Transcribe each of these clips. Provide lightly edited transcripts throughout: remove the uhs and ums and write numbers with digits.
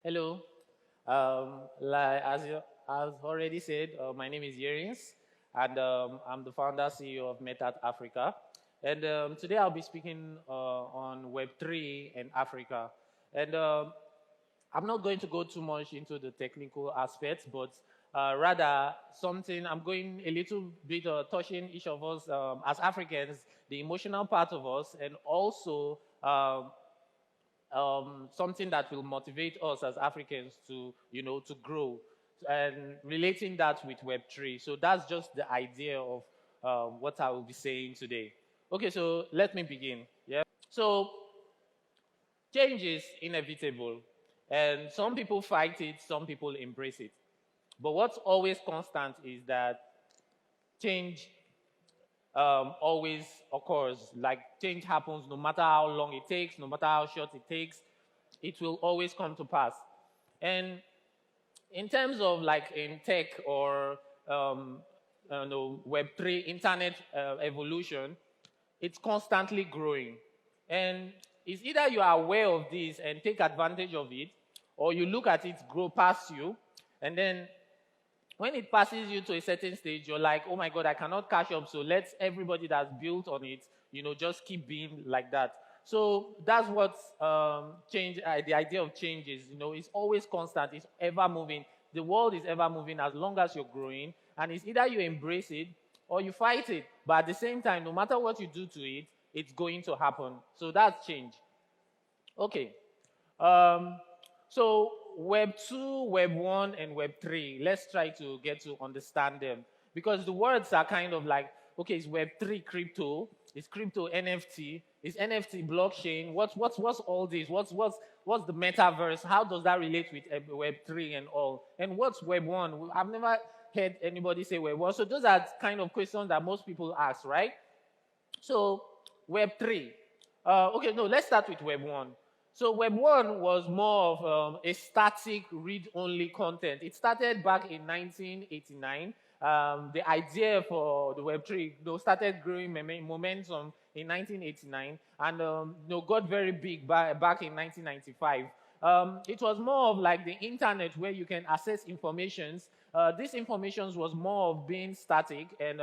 Hello. As you have already said, my name is Yerins, and I'm the founder CEO of Metart Africa. And today I'll be speaking on Web3 and Africa. And I'm not going to go too much into the technical aspects, but rather something I'm going a little bit touching each of us as Africans, the emotional part of us, and also something that will motivate us as Africans to, to grow, and relating that with Web3. So that's just the idea of what I will be saying today. Okay, so let me begin. Yeah. So change is inevitable, and some people fight it, some people embrace it. But what's always constant is that change always occurs. Like change happens no matter how long it takes, no matter how short it takes, it will always come to pass. And in terms of like in tech or no, Web3 internet evolution, it's constantly growing. And it's either you are aware of this and take advantage of it, or you look at it grow past you, and then when it passes you to a certain stage, you're like, oh my God, I cannot catch up. So let's everybody that's built on it, just keep being like that. So that's what change, the idea of change is, it's always constant, it's ever moving. The world is ever moving as long as you're growing. And it's either you embrace it or you fight it. But at the same time, no matter what you do to it, it's going to happen. So that's change. Okay. Um, so Web 2, Web 1, and Web 3, let's try to get to understand them. Because the words are kind of like, okay, it's Web 3 crypto, it's crypto NFT, it's NFT blockchain, what's all this? What's the metaverse? How does that relate with Web 3 and all? And what's Web 1? I've never heard anybody say Web 1. So those are kind of questions that most people ask, right? So Web 3. Okay, no, let's start with Web 1. So Web 1 was more of a static read-only content. It started back in 1989. The idea for the Web 3 started growing momentum in 1989 and got very big back in 1995. It was more of like the internet where you can access informations. This information was more of being static and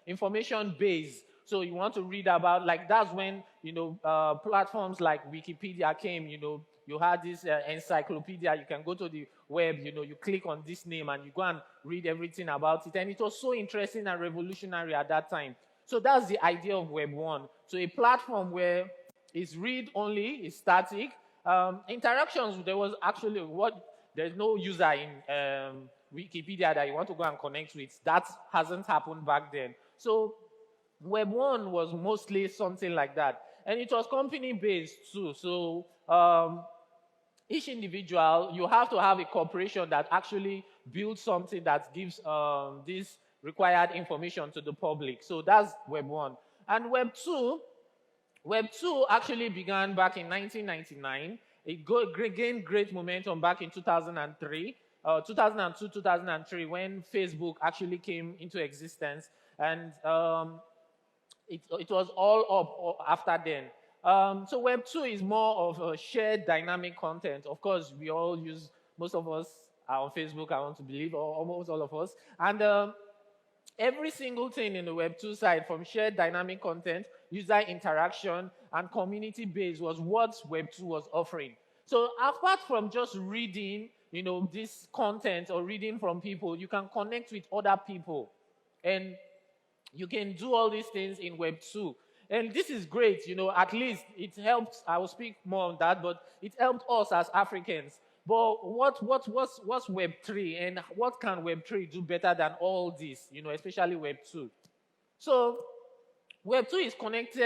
information based. So you want to read about, like, that's when platforms like Wikipedia came. You had this encyclopedia. You can go to the web. You click on this name and you go and read everything about it. And it was so interesting and revolutionary at that time. So that's the idea of Web 1. So a platform where it's read only, it's static. Interactions, there was actually there's no user in Wikipedia that you want to go and connect with. That hasn't happened back then. So Web 1 was mostly something like that. And it was company based too. So each individual, you have to have a corporation that actually builds something that gives this required information to the public. So that's Web 1. And Web 2 actually began back in 1999. It gained great momentum back in 2003, 2002, 2003, when Facebook actually came into existence. And it was all up after then. So Web 2 is more of a shared dynamic content. Of course, we all use, most of us are on Facebook, I want to believe, or almost all of us. And every single thing in the Web 2 side, from shared dynamic content, user interaction, and community base, was what Web 2 was offering. So apart from just reading, this content or reading from people, you can connect with other people. And you can do all these things in Web 2. And this is great, at least it helps. I will speak more on that, but it helped us as Africans. But what's Web 3, and what can Web 3 do better than all this, especially Web 2? So Web 2 is connect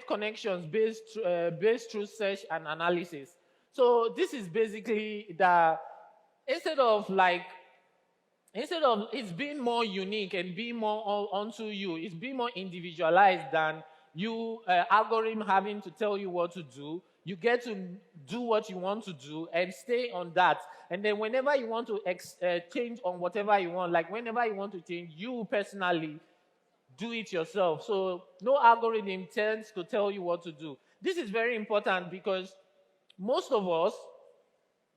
connections based through search and analysis. So this is basically instead of it's being more unique and being more onto you, it's being more individualized than you algorithm having to tell you what to do. You get to do what you want to do and stay on that. And then whenever you want to change on whatever you want, like whenever you want to change, you personally do it yourself. So no algorithm tends to tell you what to do. This is very important because most of us,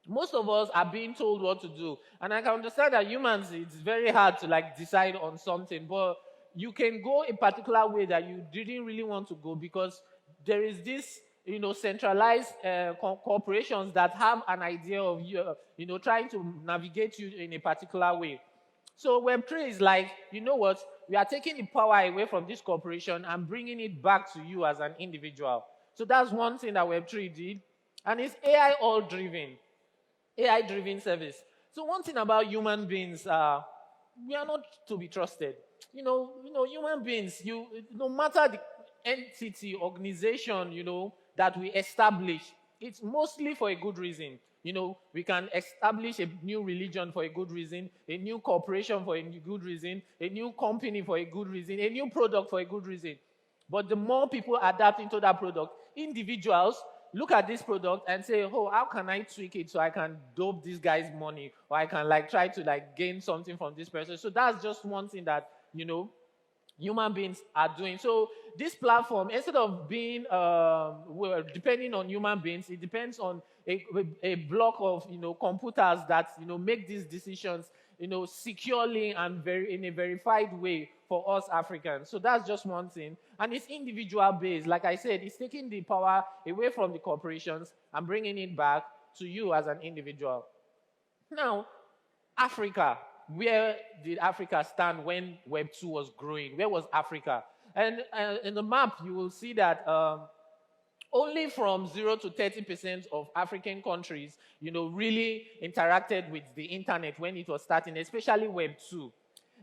most of us are being told what to do. And I can understand that humans, it's very hard to like decide on something, but you can go a particular way that you didn't really want to go because there is this, centralized corporations that have an idea of you, trying to navigate you in a particular way. So Web3 is like, you know what? We are taking the power away from this corporation and bringing it back to you as an individual. So that's one thing that Web3 did. And it's AI all driven. AI-driven service. So one thing about human beings, we are not to be trusted. Human beings, no matter the entity, organization, that we establish, it's mostly for a good reason. We can establish a new religion for a good reason, a new corporation for a good reason, a new company for a good reason, a new product for a good reason. But the more people adapt into that product, individuals look at this product and say, oh, how can I tweak it so I can dope this guy's money, or I can try to gain something from this person. So that's just one thing that, human beings are doing. So this platform, instead of being depending on human beings, it depends on a block of computers that make these decisions securely and in a verified way for us Africans. So that's just one thing. And it's individual based. Like I said, it's taking the power away from the corporations and bringing it back to you as an individual. Now, Africa. Where did Africa stand when Web2 was growing? Where was Africa? And in the map, you will see that only from 0 to 30% of African countries, really interacted with the internet when it was starting, especially Web2.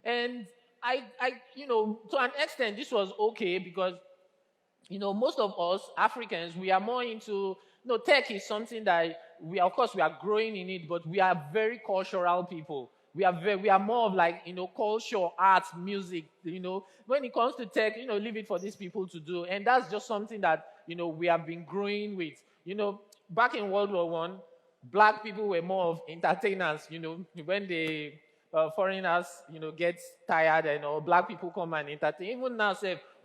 And to an extent, this was okay because, most of us Africans, we are more into, tech is something that of course, we are growing in it, but we are very cultural people. We are more of culture, arts, music, When it comes to tech, leave it for these people to do. And that's just something that, we have been growing with. Back in World War I, black people were more of entertainers, when the foreigners, get tired and black people come and entertain. Even now,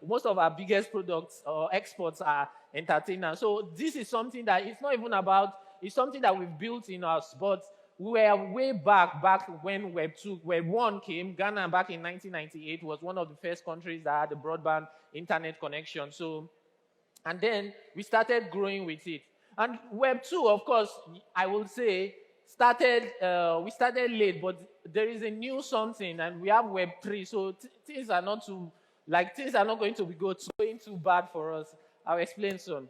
most of our biggest products or exports are entertainers. So this is something that it's not even about, it's something that we've built in us, but we were way back when Web 1 came. Ghana back in 1998 was one of the first countries that had a broadband internet connection. So, and then we started growing with it. And Web 2, of course, I will say, we started late, but there is a new something, and we have Web 3. So things are not going to be going too bad for us. I'll explain soon.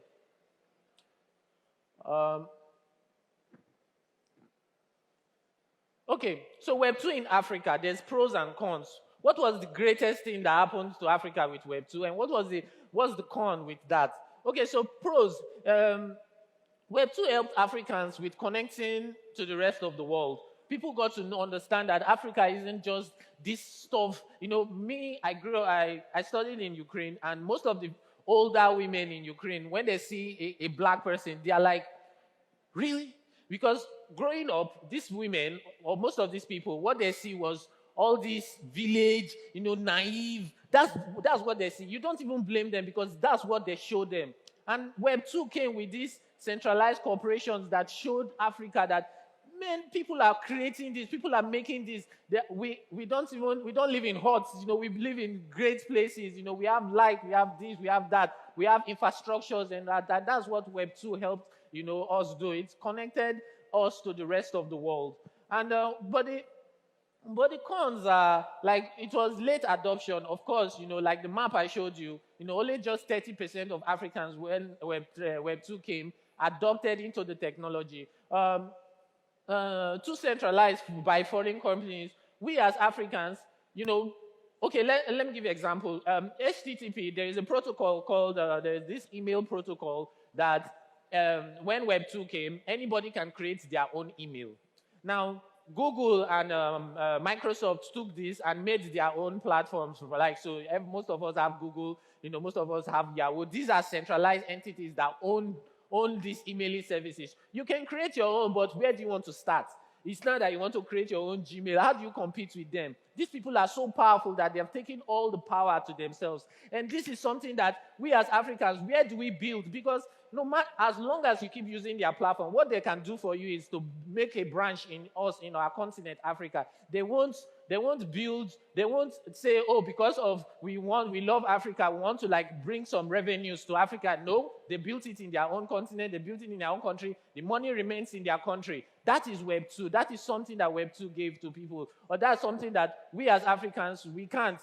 Okay, so Web 2 in Africa, there's pros and cons. What was the greatest thing that happened to Africa with Web 2, and what's the con with that? Okay, so pros. Web 2 helped Africans with connecting to the rest of the world. People got to understand that Africa isn't just this stuff. I studied in Ukraine, and most of the older women in Ukraine, when they see a black person, they are like, really? Because growing up, these women, or most of these people, what they see was all this village, naive. That's what they see. You don't even blame them because that's what they show them. And Web 2 came with these centralized corporations that showed Africa that, man, people are creating this, people are making this. We don't live in huts, we live in great places. We have light, we have this, we have that, we have infrastructures, and that's what Web 2 helped us do. It connected us to the rest of the world. And but the cons are it was late adoption. Of course, like the map I showed you, only just 30% of Africans when Web 2 came adopted into the technology. Too centralized by foreign companies. We as Africans, okay, let me give you an example. HTTP, there is a protocol called, there's this email protocol that when Web 2 came, anybody can create their own email. Now, Google and Microsoft took this and made their own platforms. So most of us have Google, most of us have Yahoo. These are centralized entities that own these emailing services. You can create your own, but where do you want to start? It's not that you want to create your own Gmail. How do you compete with them? These people are so powerful that they have taken all the power to themselves. And this is something that we as Africans, where do we build? Because no matter, as long as you keep using their platform, what they can do for you is to make a branch in us, in our continent, Africa. They won't build, they won't say, oh, because of we love Africa, we want to like bring some revenues to Africa. No, they built it in their own continent, they built it in their own country. The money remains in their country. That is Web 2. That is something that Web 2 gave to people. Or that's something that we as Africans, we can't.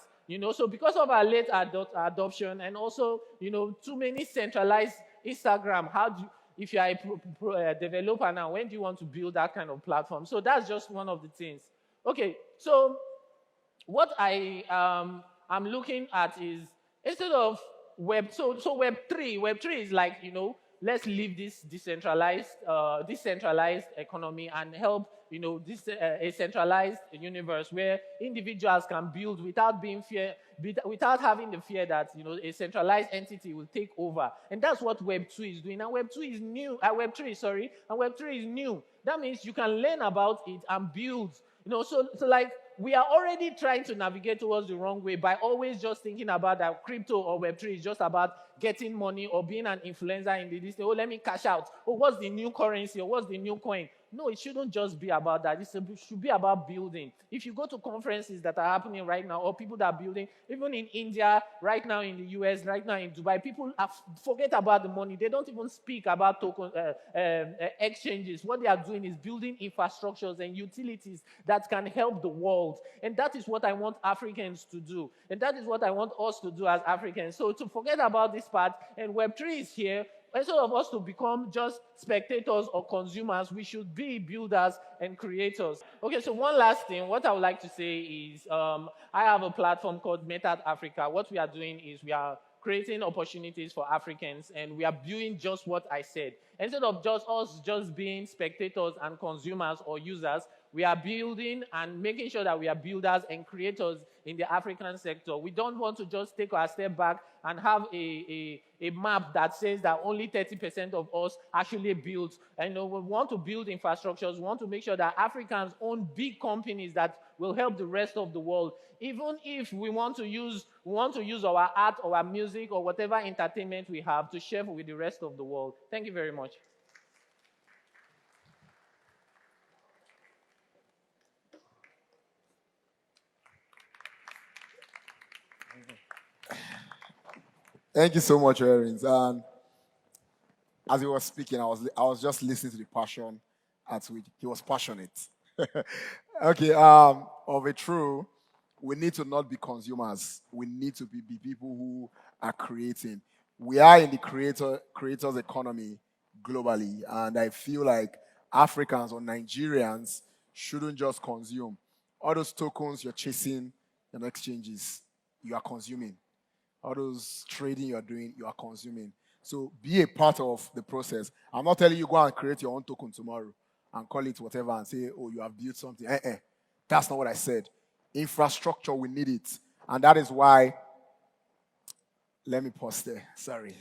So because of our late adoption and also, too many centralized Instagram, if you are a developer now, when do you want to build that kind of platform? So that's just one of the things. Okay, so what I'm looking at is instead of Web3 is like, let's leave this decentralized economy and help, this a centralized universe where individuals can build without having the fear that, a centralized entity will take over. And that's what Web2 is doing. And Web2 is new, Web3 is new. That means you can learn about it and build, so like, we are already trying to navigate towards the wrong way by always just thinking about that crypto or Web3 is just about getting money or being an influencer in this thing. Oh, let me cash out. Oh, what's the new currency or what's the new coin? No, it shouldn't just be about that. It should be about building. If you go to conferences that are happening right now, or people that are building, even in India, right now in the US, right now in Dubai, people forget about the money. They don't even speak about exchanges. What they are doing is building infrastructures and utilities that can help the world. And that is what I want Africans to do. And that is what I want us to do as Africans. So to forget about this part, and Web3 is here, instead of us to become just spectators or consumers, we should be builders and creators. Okay, so one last thing, what I would like to say is I have a platform called Metart Africa. What we are doing is we are creating opportunities for Africans, and we are doing just what I said. Instead of just being spectators and consumers or users, we are building and making sure that we are builders and creators in the African sector. We don't want to just take our step back and have a map that says that only 30% of us actually build. And we want to build infrastructures. We want to make sure that Africans own big companies that will help the rest of the world. Even if we want to use our art or our music or whatever entertainment we have to share with the rest of the world. Thank you very much. Thank you so much, Yerins. And as he was speaking, I was just listening to the passion at which he was passionate. Okay, of a true, we need to not be consumers. We need to be people who are creating. We are in the creators economy globally, and I feel like Africans or Nigerians shouldn't just consume. All those tokens you're chasing in exchanges, you are consuming. All those trading you're doing, you are consuming. So be a part of the process. I'm not telling you go and create your own token tomorrow and call it whatever and say, oh, you have built something. That's not what I said. Infrastructure, we need it. And that is why, let me pause there. Sorry.